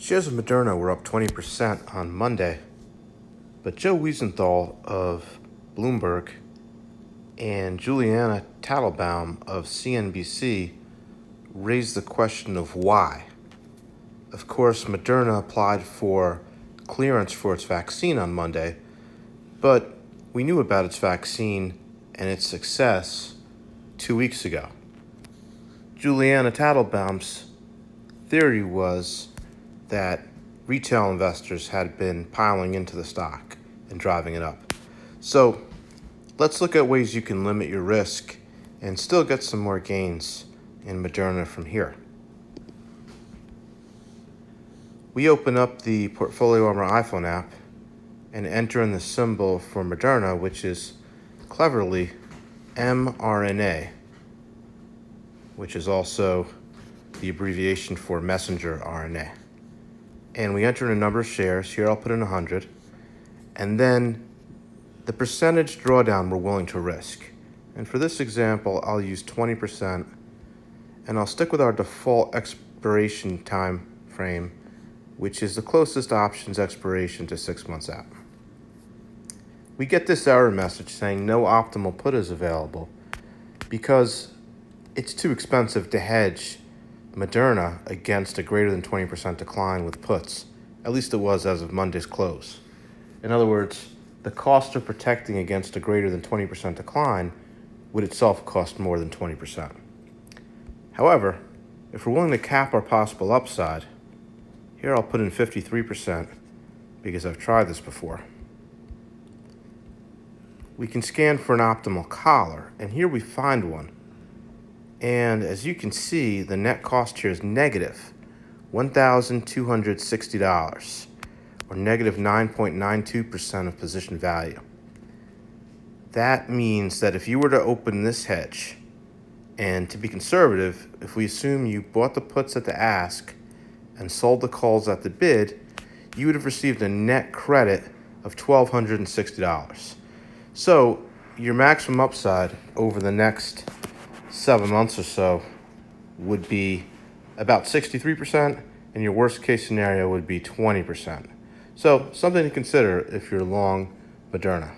Shares of Moderna were up 20% on Monday, but Joe Wiesenthal of Bloomberg and Juliana Tattlebaum of CNBC raised the question of why. Of course, Moderna applied for clearance for its vaccine on Monday, but we knew about its vaccine and its success 2 weeks ago. Juliana Tattlebaum's theory was that retail investors had been piling into the stock and driving it up. So let's look at ways you can limit your risk and still get some more gains in Moderna from here. We open up the Portfolio on our iPhone app and enter in the symbol for Moderna, which is cleverly MRNA, which is also the abbreviation for messenger RNA. And we enter in a number of shares. Here I'll put in 100. And then the percentage drawdown we're willing to risk. And for this example, I'll use 20%. And I'll stick with our default expiration time frame, which is the closest option's expiration to 6 months out. We get this error message saying no optimal put is available because it's too expensive to hedge Moderna against a greater than 20% decline with puts. At least it was as of Monday's close. In other words, the cost of protecting against a greater than 20% decline would itself cost more than 20%. However, if we're willing to cap our possible upside, here I'll put in 53% because I've tried this before. We can scan for an optimal collar, and here we find one. And as you can see, the net cost here is negative $1,260, or negative 9.92% of position value. That means that if you were to open this hedge, and to be conservative, if we assume you bought the puts at the ask and sold the calls at the bid, you would have received a net credit of $1,260. So your maximum upside over the next 7 months or so would be about 63%, and your worst case scenario would be 20%. So something to consider if you're long Moderna.